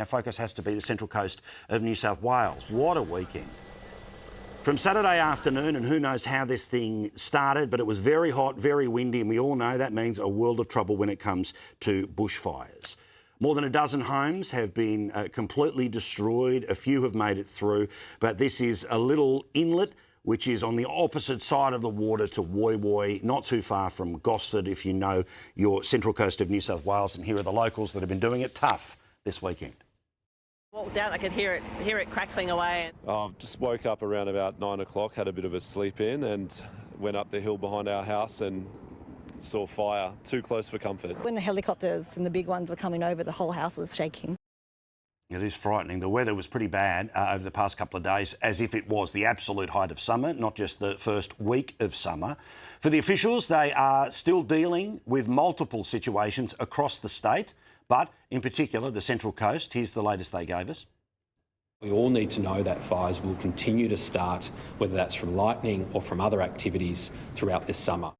Our focus has to be the Central Coast of New South Wales. What a weekend. From Saturday afternoon, and who knows how this thing started, but it was very hot, very windy, and we all know that means a world of trouble when it comes to bushfires. More than a dozen homes have been completely destroyed. A few have made it through, but this is a little inlet which is on the opposite side of the water to Woy Woy, not too far from Gosford, if you know your Central Coast of New South Wales. And here are the locals that have been doing it tough this weekend. Walked down, I could hear it crackling away. I just woke up around about 9 o'clock, had a bit of a sleep in and went up the hill behind our house and saw fire, too close for comfort. When the helicopters and the big ones were coming over, the whole house was shaking. It is frightening. The weather was pretty bad over the past couple of days, as if it was the absolute height of summer, not just the first week of summer. For the officials, they are still dealing with multiple situations across the state, but in particular the Central Coast. Here's the latest they gave us. We all need to know that fires will continue to start, whether that's from lightning or from other activities throughout this summer.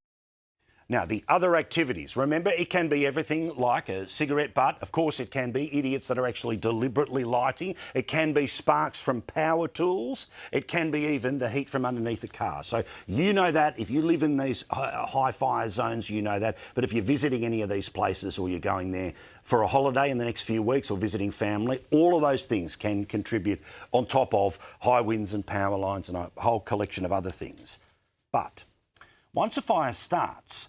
Now, the other activities, remember, it can be everything like a cigarette butt. Of course, it can be idiots that are actually deliberately lighting. It can be sparks from power tools. It can be even the heat from underneath a car. So you know that. If you live in these high fire zones, you know that. But if you're visiting any of these places or you're going there for a holiday in the next few weeks or visiting family, all of those things can contribute on top of high winds and power lines and a whole collection of other things. But once a fire starts,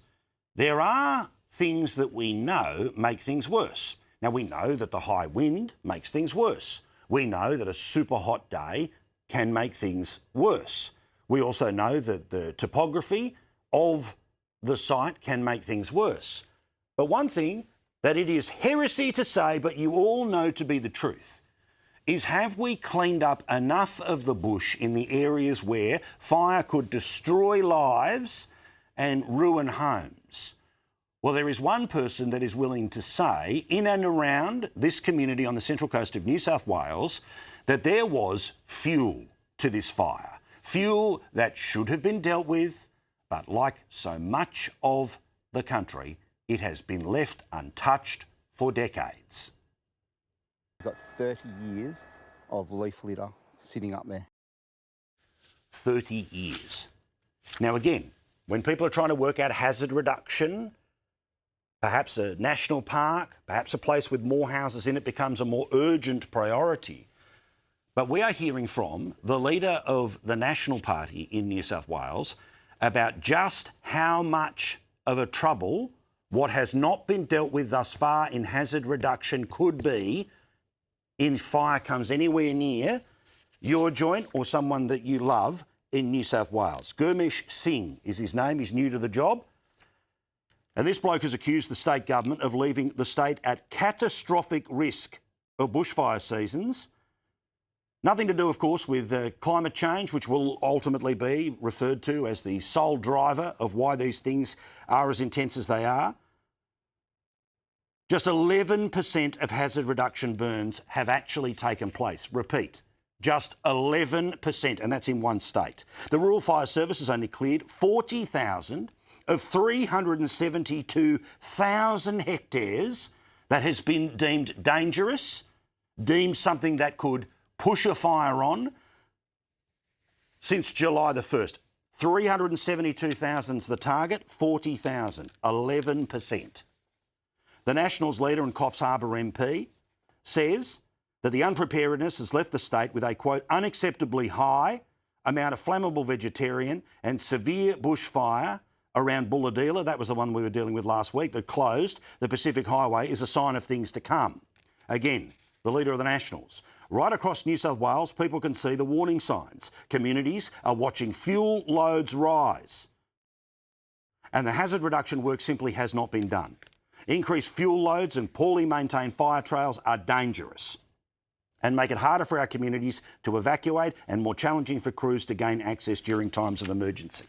there are things that we know make things worse. Now, we know that the high wind makes things worse. We know that a super hot day can make things worse. We also know that the topography of the site can make things worse. But one thing that it is heresy to say, but you all know to be the truth, is have we cleaned up enough of the bush in the areas where fire could destroy lives and ruin homes? Well, there is one person that is willing to say, in and around this community on the Central Coast of New South Wales, that there was fuel to this fire. Fuel that should have been dealt with, but like so much of the country, it has been left untouched for decades. We've got 30 years of leaf litter sitting up there. 30 years. Now, again, when people are trying to work out hazard reduction, perhaps a national park, perhaps a place with more houses in it becomes a more urgent priority. But we are hearing from the leader of the National Party in New South Wales about just how much of a trouble what has not been dealt with thus far in hazard reduction could be if fire comes anywhere near your joint or someone that you love in New South Wales. Gurmish Singh is his name. He's new to the job. And this bloke has accused the state government of leaving the state at catastrophic risk of bushfire seasons. Nothing to do, of course, with climate change, which will ultimately be referred to as the sole driver of why these things are as intense as they are. Just 11% of hazard reduction burns have actually taken place. Repeat, just 11%, and that's in one state. The Rural Fire Service has only cleared 40,000 of 372,000 hectares that has been deemed dangerous, deemed something that could push a fire on since July the 1st. 372,000 is the target, 40,000, 11%. The Nationals leader and Coffs Harbour MP says that the unpreparedness has left the state with a, quote, unacceptably high amount of flammable vegetarian and severe bushfire around Bulahdelah. That was the one we were dealing with last week that closed. The Pacific Highway is a sign of things to come. Again, the leader of the Nationals. Right across New South Wales, people can see the warning signs. Communities are watching fuel loads rise. And the hazard reduction work simply has not been done. Increased fuel loads and poorly maintained fire trails are dangerous and make it harder for our communities to evacuate and more challenging for crews to gain access during times of emergency.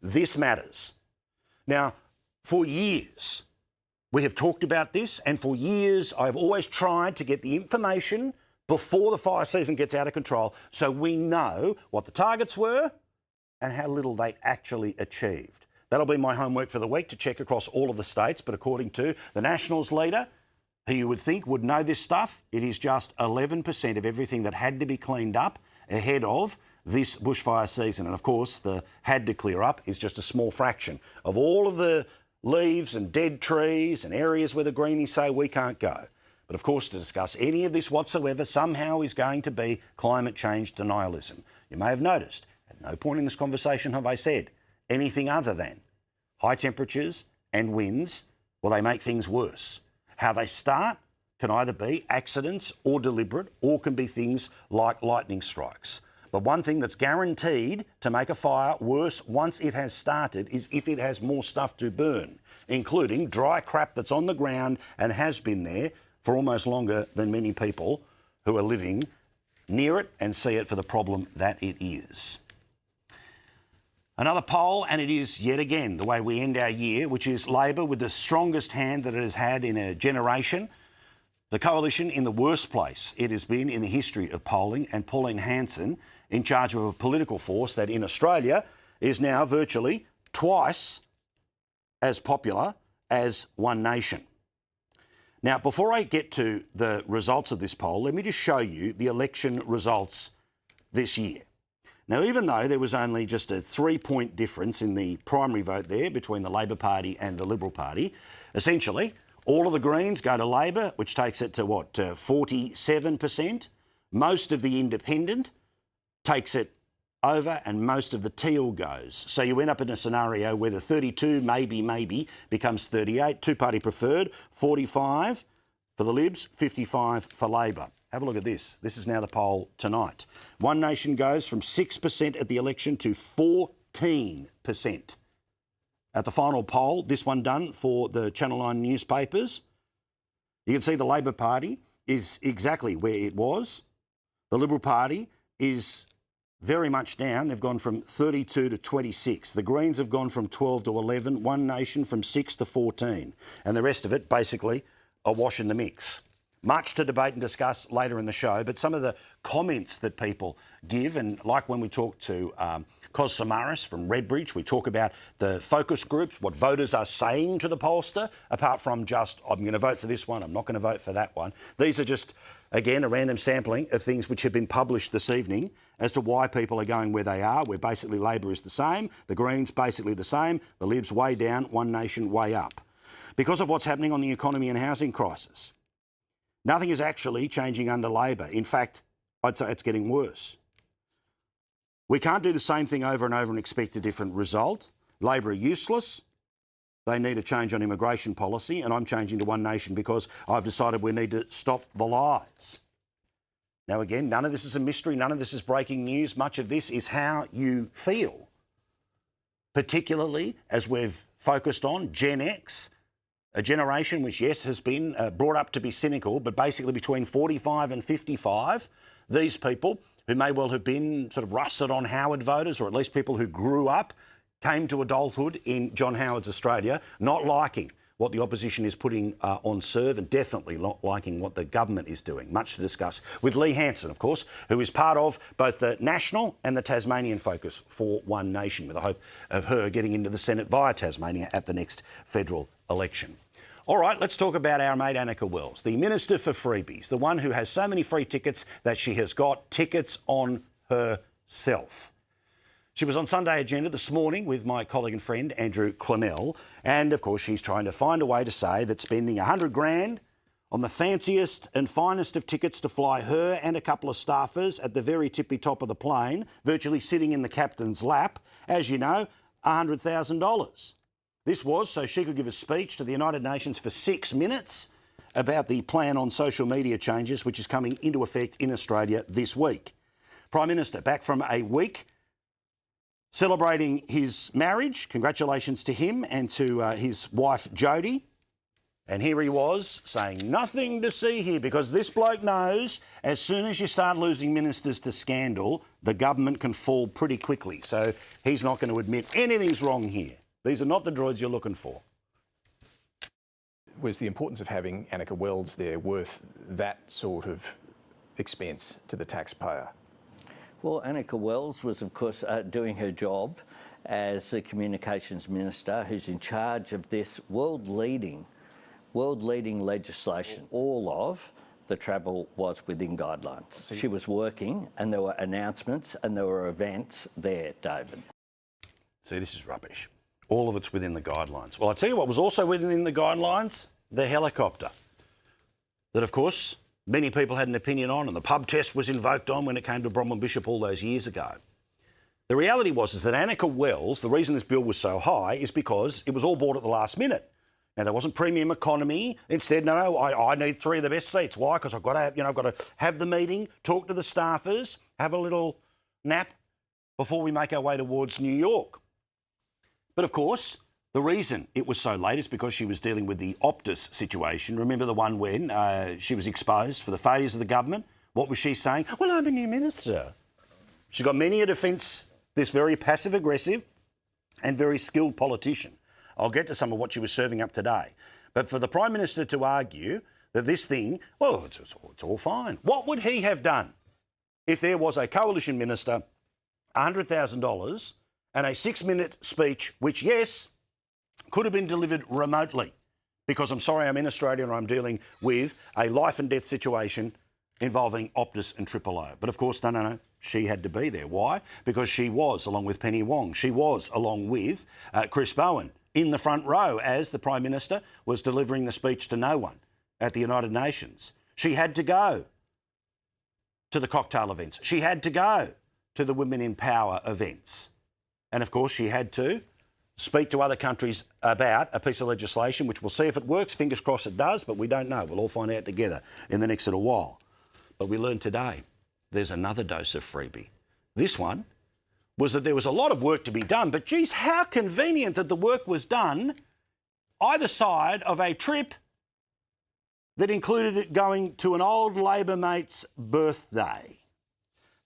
This matters. Now, for years, we have talked about this, and for years, I've always tried to get the information before the fire season gets out of control so we know what the targets were and how little they actually achieved. That'll be my homework for the week, to check across all of the states, but according to the Nationals leader, who you would think would know this stuff. It is just 11% of everything that had to be cleaned up ahead of this bushfire season. And of course, the had to clear up is just a small fraction of all of the leaves and dead trees and areas where the greenies say we can't go. But of course, to discuss any of this whatsoever somehow is going to be climate change denialism. You may have noticed, at no point in this conversation have I said anything other than high temperatures and winds, well, they make things worse. How they start can either be accidents or deliberate, or can be things like lightning strikes. But one thing that's guaranteed to make a fire worse once it has started is if it has more stuff to burn, including dry crap that's on the ground and has been there for almost longer than many people who are living near it and see it for the problem that it is. Another poll, and it is yet again the way we end our year, which is Labor with the strongest hand that it has had in a generation. The coalition in the worst place it has been in the history of polling, and Pauline Hanson in charge of a political force that in Australia is now virtually twice as popular as One Nation. Now, before I get to the results of this poll, let me just show you the election results this year. Now, even though there was only just a 3-point difference in the primary vote there between the Labor Party and the Liberal Party, essentially all of the Greens go to Labor, which takes it to, 47%. Most of the Independent takes it over, and most of the Teal goes. So you end up in a scenario where the 32 maybe becomes 38, two-party preferred, 45 for the Libs, 55 for Labor. Have a look at this. This is now the poll tonight. One Nation goes from 6% at the election to 14%. At the final poll, this one done for the Channel 9 newspapers, you can see the Labor Party is exactly where it was. The Liberal Party is very much down. They've gone from 32 to 26. The Greens have gone from 12 to 11. One Nation from 6 to 14. And the rest of it basically a wash in the mix. Much to debate and discuss later in the show, but some of the comments that people give, and like when we talk to Cos Samaris from Redbridge, we talk about the focus groups, what voters are saying to the pollster, apart from just, I'm going to vote for this one, I'm not going to vote for that one. These are just, again, a random sampling of things which have been published this evening as to why people are going where they are, where basically Labor is the same, the Greens basically the same, the Libs way down, One Nation way up. Because of what's happening on the economy and housing crisis. Nothing is actually changing under Labor. In fact, I'd say it's getting worse. We can't do the same thing over and over and expect a different result. Labor are useless. They need a change on immigration policy, and I'm changing to One Nation because I've decided we need to stop the lies. Now, again, none of this is a mystery. None of this is breaking news. Much of this is how you feel, particularly as we've focused on Gen X, a generation which, yes, has been brought up to be cynical, but basically between 45 and 55, these people who may well have been sort of rusted on Howard voters, or at least people who grew up, came to adulthood in John Howard's Australia, not liking what the opposition is putting on serve, and definitely not liking what the government is doing. Much to discuss with Lee Hanson, of course, who is part of both the national and the Tasmanian focus for One Nation, with the hope of her getting into the Senate via Tasmania at the next federal election. All right, let's talk about our mate Annika Wells, the Minister for Freebies, the one who has so many free tickets that she has got tickets on herself. She was on Sunday Agenda this morning with my colleague and friend Andrew Clennell, and of course she's trying to find a way to say that spending $100 grand on the fanciest and finest of tickets to fly her and a couple of staffers at the very tippy top of the plane, virtually sitting in the captain's lap, as you know, $100,000. This was so she could give a speech to the United Nations for 6 minutes about the plan on social media changes, which is coming into effect in Australia this week. Prime Minister, back from a week celebrating his marriage. Congratulations to him and to his wife, Jodie. And here he was saying nothing to see here, because this bloke knows as soon as you start losing ministers to scandal, the government can fall pretty quickly. So he's not going to admit anything's wrong here. These are not the droids you're looking for. Was the importance of having Annika Wells there worth that sort of expense to the taxpayer? Well, Annika Wells was, of course, doing her job as the Communications Minister, who's in charge of this world-leading world-leading legislation. All of the travel was within guidelines. She was working and there were announcements and there were events there, David. See, this is rubbish. All of it's within the guidelines. Well, I'll tell you what was also within the guidelines, the helicopter. That, of course, many people had an opinion on, and the pub test was invoked on when it came to Bronwyn Bishop all those years ago. The reality is that Annika Wells, the reason this bill was so high is because it was all bought at the last minute. Now, there wasn't premium economy. Instead, no, I need 3 of the best seats. Why? Because I've got to have the meeting, talk to the staffers, have a little nap before we make our way towards New York. But, of course, the reason it was so late is because she was dealing with the Optus situation. Remember the one when she was exposed for the failures of the government? What was she saying? Well, I'm a new minister. She got many a defence, this very passive-aggressive and very skilled politician. I'll get to some of what she was serving up today. But for the Prime Minister to argue that this thing, well, it's all fine. What would he have done if there was a coalition minister, $100,000 and a 6-minute speech, which, yes, could have been delivered remotely? Because I'm sorry, I'm in Australia and I'm dealing with a life and death situation involving Optus and Triple O. But of course, no, she had to be there. Why? Because she was, along with Penny Wong, she was, along with Chris Bowen, in the front row as the Prime Minister was delivering the speech to no one at the United Nations. She had to go to the cocktail events. She had to go to the Women in Power events. And of course, she had to speak to other countries about a piece of legislation, which we'll see if it works. Fingers crossed it does, but we don't know. We'll all find out together in the next little while. But we learned today there's another dose of freebie. This one was that there was a lot of work to be done, but geez, how convenient that the work was done either side of a trip that included it going to an old Labor mate's birthday.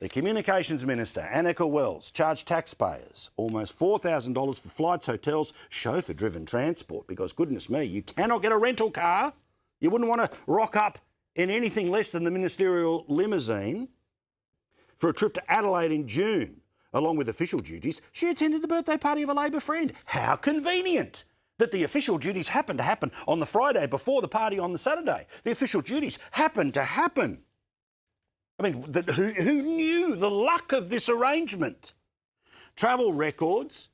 The Communications Minister, Annika Wells, charged taxpayers almost $4,000 for flights, hotels, chauffeur-driven transport, because goodness me, you cannot get a rental car. You wouldn't want to rock up in anything less than the ministerial limousine. For a trip to Adelaide in June, along with official duties, she attended the birthday party of a Labor friend. How convenient that the official duties happened to happen on the Friday before the party on the Saturday. The official duties happened to happen. I mean, who knew the luck of this arrangement? Travel records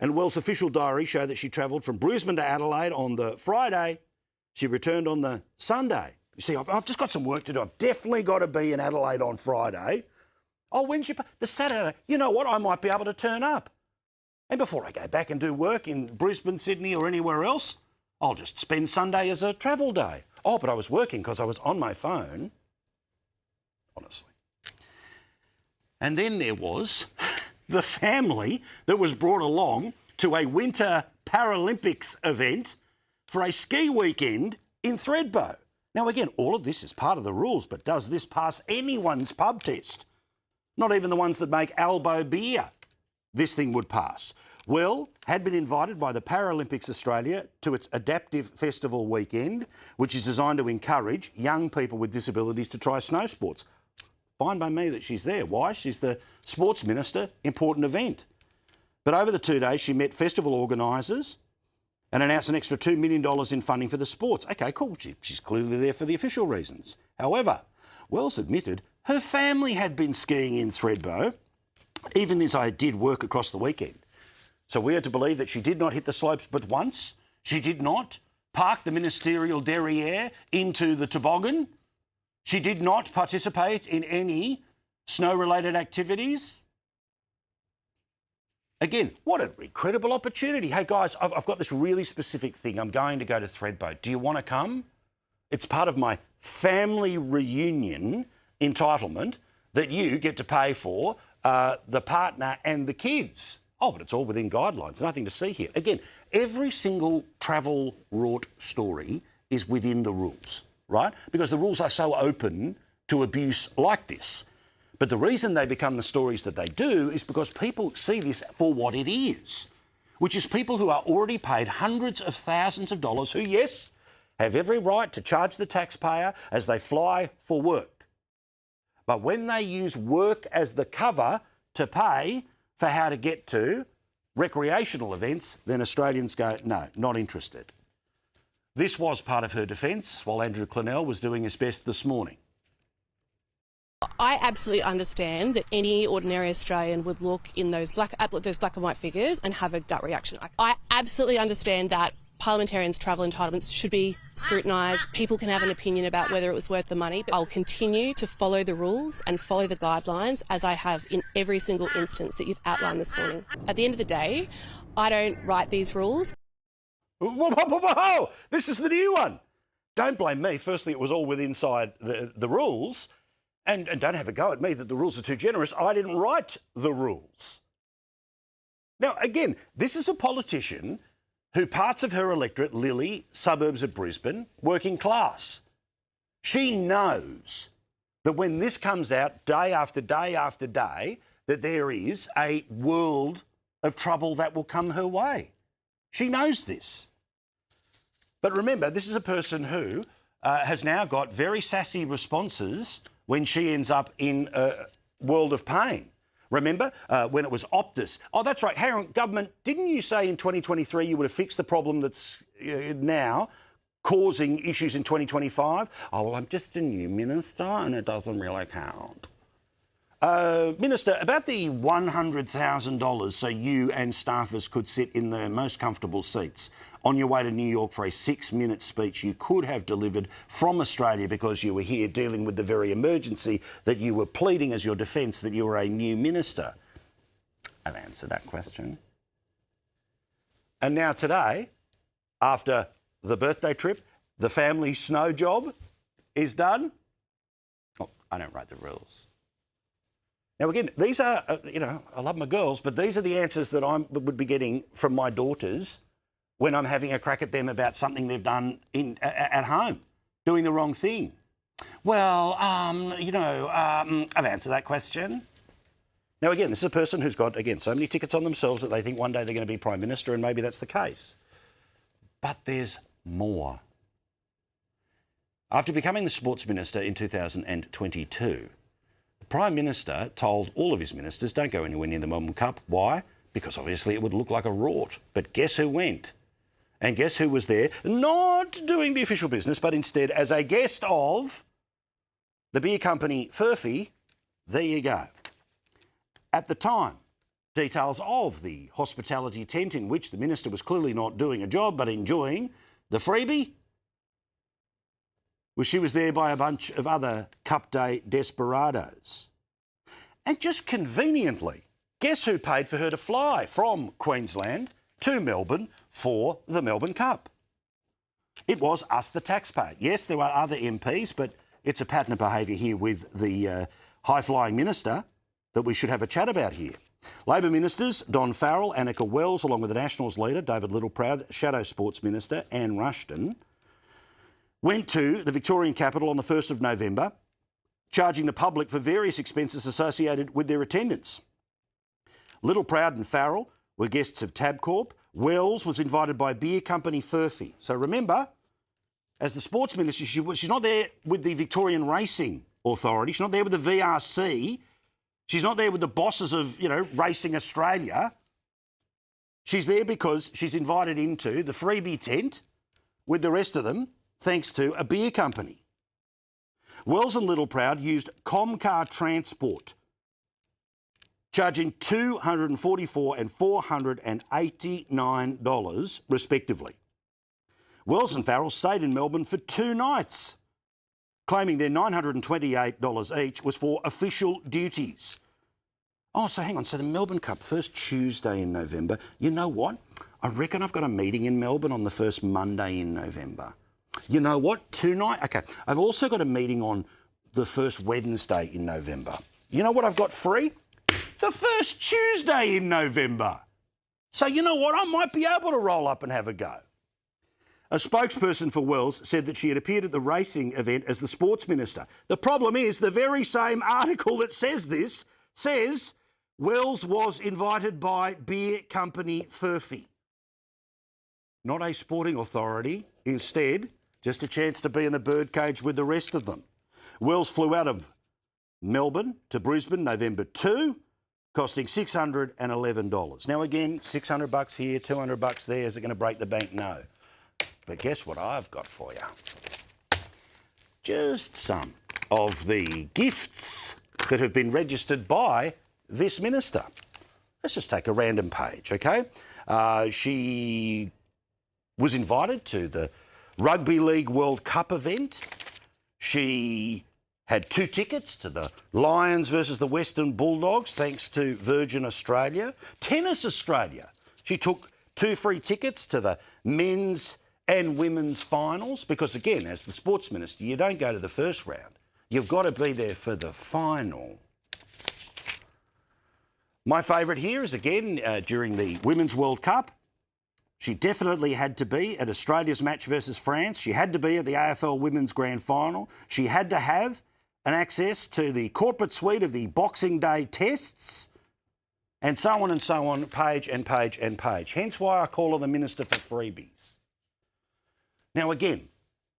and Wells' official diary show that she travelled from Brisbane to Adelaide on the Friday. She returned on the Sunday. You see, I've just got some work to do. I've definitely got to be in Adelaide on Friday. Oh, when's the Saturday? You know what? I might be able to turn up. And before I go back and do work in Brisbane, Sydney or anywhere else, I'll just spend Sunday as a travel day. Oh, but I was working because I was on my phone. Honestly. And then there was the family that was brought along to a Winter Paralympics event for a ski weekend in Thredbo. Now, again, all of this is part of the rules, but does this pass anyone's pub test? Not even the ones that make Albo beer. This thing would pass. Well, had been invited by the Paralympics Australia to its Adaptive Festival weekend, which is designed to encourage young people with disabilities to try snow sports. Fine by me that she's there. Why? She's the sports minister, important event. But over the 2 days, she met festival organisers and announced an extra $2 million in funding for the sports. OK, cool. She's clearly there for the official reasons. However, Wells admitted her family had been skiing in Thredbo, even as I did work across the weekend. So we are to believe that she did not hit the slopes but once. She did not park the ministerial derriere into the toboggan. She did not participate in any snow-related activities. Again, what an incredible opportunity. Hey, guys, I've got this really specific thing. I'm going to go to Thredbo. Do you want to come? It's part of my family reunion entitlement that you get to pay for the partner and the kids. Oh, but it's all within guidelines. Nothing to see here. Again, every single travel-wrought story is within the rules, right? Because the rules are so open to abuse like this. But the reason they become the stories that they do is because people see this for what it is, which is people who are already paid hundreds of thousands of dollars who, yes, have every right to charge the taxpayer as they fly for work. But when they use work as the cover to pay for how to get to recreational events, then Australians go, no, not interested. This was part of her defence while Andrew Clennell was doing his best this morning. I absolutely understand that any ordinary Australian would look in those black and white figures and have a gut reaction. I absolutely understand that parliamentarians' travel entitlements should be scrutinised. People can have an opinion about whether it was worth the money, but I'll continue to follow the rules and follow the guidelines as I have in every single instance that you've outlined this morning. At the end of the day, I don't write these rules. Whoa, this is the new one. Don't blame me. Firstly, it was all within the rules. And don't have a go at me that the rules are too generous. I didn't write the rules. Now, again, this is a politician who parts of her electorate, Lily, suburbs of Brisbane, working class. She knows that when this comes out day after day after day, that there is a world of trouble that will come her way. She knows this. But remember, this is a person who has now got very sassy responses when she ends up in a world of pain. Remember when it was Optus? Oh, that's right. Hang on, government, didn't you say in 2023 you would have fixed the problem that's now causing issues in 2025? Oh, well, I'm just a new minister and it doesn't really count. Minister, about the $100,000 so you and staffers could sit in the most comfortable seats on your way to New York for a 6-minute speech you could have delivered from Australia because you were here dealing with the very emergency that you were pleading as your defence that you were a new minister. I've answered that question. And now today, after the birthday trip, the family snow job is done. Oh, I don't write the rules. Now, again, these are, I love my girls, but these are the answers that I would be getting from my daughters when I'm having a crack at them about something they've done at home, doing the wrong thing. Well, I've answered that question. Now, again, this is a person who's got, again, so many tickets on themselves that they think one day they're going to be Prime Minister, and maybe that's the case. But there's more. After becoming the Sports Minister in 2022, the Prime Minister told all of his ministers, don't go anywhere near the Melbourne Cup. Why? Because obviously it would look like a rort. But guess who went? And guess who was there? Not doing the official business, but instead as a guest of the beer company Furphy. There you go. At the time, details of the hospitality tent in which the minister was clearly not doing a job but enjoying the freebie, was she was there by a bunch of other Cup Day desperados. And just conveniently, guess who paid for her to fly from Queensland to Melbourne for the Melbourne Cup? It was us, the taxpayer. Yes, there were other MPs, but it's a pattern of behaviour here with the high-flying minister that we should have a chat about here. Labor ministers Don Farrell, Annika Wells, along with the Nationals leader David Littleproud, Shadow Sports Minister Anne Rushton, went to the Victorian capital on the 1st of November, charging the public for various expenses associated with their attendance. Littleproud and Farrell were guests of Tabcorp. Wells was invited by beer company Furphy. So remember, as the sports minister, she's not there with the Victorian Racing Authority. She's not there with the VRC. She's not there with the bosses of, Racing Australia. She's there because she's invited into the freebie tent with the rest of them, thanks to a beer company. Wells and Littleproud used Comcar Transport, charging $244 and $489 respectively. Wells and Farrell stayed in Melbourne for 2 nights, claiming their $928 each was for official duties. Oh, so hang on, so the Melbourne Cup, first Tuesday in November. You know what? I reckon I've got a meeting in Melbourne on the first Monday in November. You know what? Tonight? Okay. I've also got a meeting on the first Wednesday in November. You know what I've got free? The first Tuesday in November. So you know what? I might be able to roll up and have a go. A spokesperson for Wells said that she had appeared at the racing event as the sports minister. The problem is the very same article that says this says Wells was invited by beer company Furphy, not a sporting authority. Instead, just a chance to be in the birdcage with the rest of them. Wells flew out of Melbourne to Brisbane November 2, costing $611. Now again, $600 here, $200 there. Is it going to break the bank? No. But guess what I've got for you? Just some of the gifts that have been registered by this minister. Let's just take a random page, okay? She was invited to the Rugby League World Cup event. She had 2 tickets to the Lions versus the Western Bulldogs, thanks to Virgin Australia. Tennis Australia. She took 2 free tickets to the men's and women's finals because, again, as the sports minister, you don't go to the first round. You've got to be there for the final. My favourite here is, again, during the Women's World Cup, she definitely had to be at Australia's match versus France. She had to be at the AFL Women's Grand Final. She had to have an access to the corporate suite of the Boxing Day tests, and so on, page and page and page. Hence why I call her the Minister for Freebies. Now, again,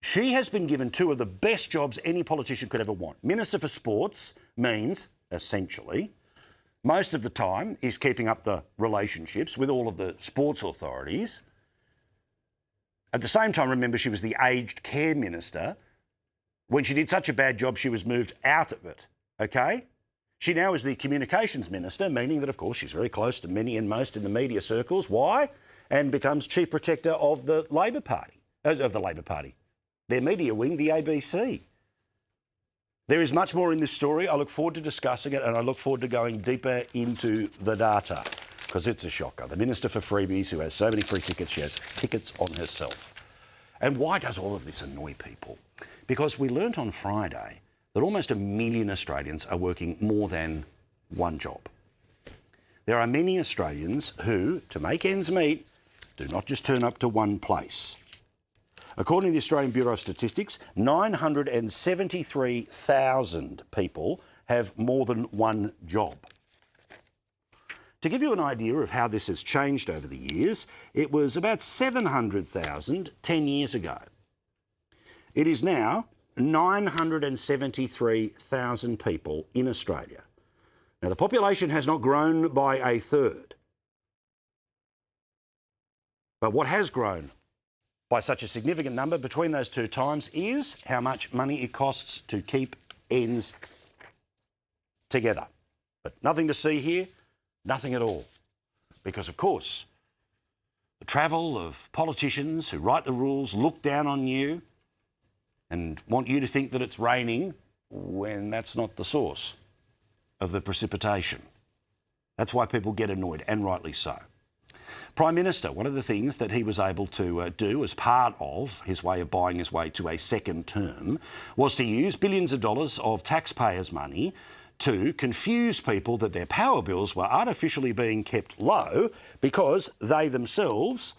she has been given 2 of the best jobs any politician could ever want. Minister for Sports means, essentially, most of the time is keeping up the relationships with all of the sports authorities. At the same time, remember, she was the aged care minister. When she did such a bad job, she was moved out of it, okay? She now is the communications minister, meaning that, of course, she's very close to many and most in the media circles. Why? And becomes chief protector of the Labor Party, their media wing, the ABC. There is much more in this story. I look forward to discussing it, and I look forward to going deeper into the data, because it's a shocker. The Minister for Freebies, who has so many free tickets, she has tickets on herself. And why does all of this annoy people? Because we learnt on Friday that almost 1 million Australians are working more than one job. There are many Australians who, to make ends meet, do not just turn up to one place. According to the Australian Bureau of Statistics, 973,000 people have more than one job. To give you an idea of how this has changed over the years, it was about 700,000 10 years ago. It is now 973,000 people in Australia. Now, the population has not grown by 1/3. But what has grown by such a significant number between those 2 times is how much money it costs to keep ends together. But nothing to see here, nothing at all. Because, of course, the travel of politicians who write the rules look down on you and want you to think that it's raining when that's not the source of the precipitation. That's why people get annoyed, and rightly so. Prime Minister, one of the things that he was able to do as part of his way of buying his way to a second term was to use billions of dollars of taxpayers' money to confuse people that their power bills were artificially being kept low because they themselves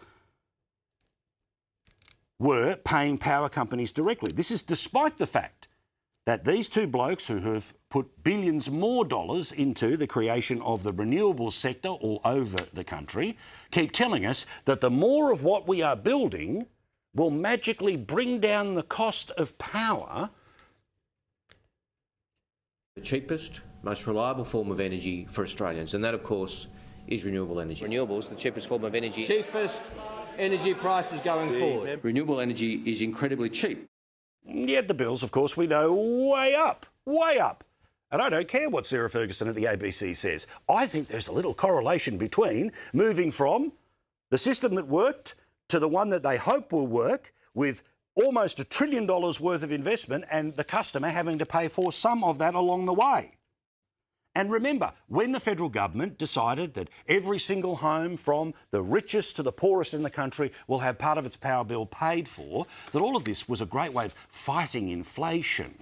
were paying power companies directly. This is despite the fact that these 2 blokes who have put billions more dollars into the creation of the renewable sector all over the country keep telling us that the more of what we are building will magically bring down the cost of power. The cheapest, most reliable form of energy for Australians, and that, of course, is renewable energy. Renewables, the cheapest form of energy. Cheapest energy prices going forward. Renewable energy is incredibly cheap. Yet the bills, of course, we know, way up, way up. And I don't care what Sarah Ferguson at the ABC says. I think there's a little correlation between moving from the system that worked to the one that they hope will work with almost $1 trillion worth of investment and the customer having to pay for some of that along the way. And remember, when the federal government decided that every single home from the richest to the poorest in the country will have part of its power bill paid for, that all of this was a great way of fighting inflation.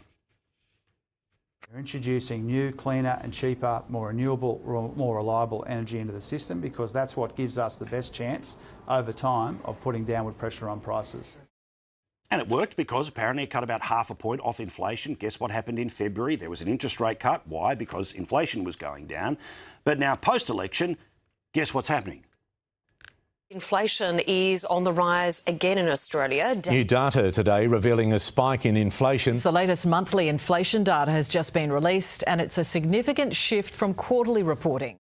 We're introducing new, cleaner and cheaper, more renewable, more reliable energy into the system because that's what gives us the best chance over time of putting downward pressure on prices. And it worked because apparently it cut about 0.5 point off inflation. Guess what happened in February? There was an interest rate cut. Why? Because inflation was going down. But now, post-election, guess what's happening? Inflation is on the rise again in Australia. New data today revealing a spike in inflation. The latest monthly inflation data has just been released and it's a significant shift from quarterly reporting.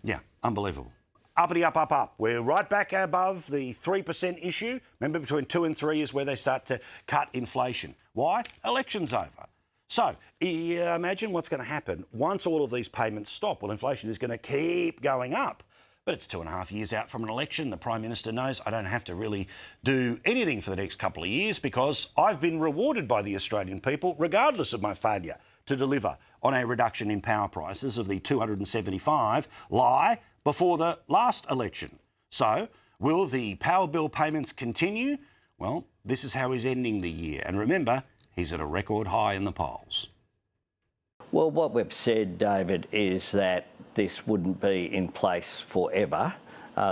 Yeah, unbelievable. uppity up, up, up. We're right back above the 3% issue. Remember, between 2 and 3 is where they start to cut inflation. Why? Election's over. So, imagine what's going to happen once all of these payments stop. Well, inflation is going to keep going up. But it's 2.5 years out from an election. The Prime Minister knows I don't have to really do anything for the next couple of years because I've been rewarded by the Australian people, regardless of my failure to deliver on a reduction in power prices of the 275 lie before the last election. So, will the power bill payments continue? Well, this is how he's ending the year. And remember, he's at a record high in the polls. Well, what we've said, David, is that this wouldn't be in place forever.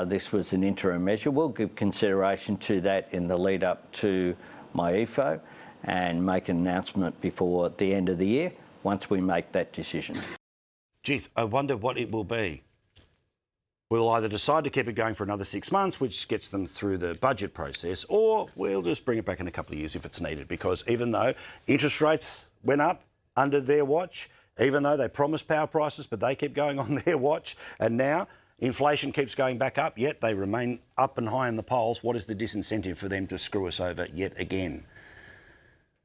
This was an interim measure. We'll give consideration to that in the lead up to my EFO and make an announcement before the end of the year once we make that decision. Geez, I wonder what it will be. We'll either decide to keep it going for another 6 months, which gets them through the budget process, or we'll just bring it back in a couple of years if it's needed, because even though interest rates went up under their watch, even though they promised power prices, but they keep going on their watch, and now inflation keeps going back up, yet they remain up and high in the polls. What is the disincentive for them to screw us over yet again?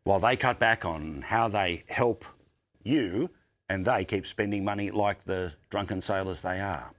While they cut back on how they help you, and they keep spending money like the drunken sailors they are.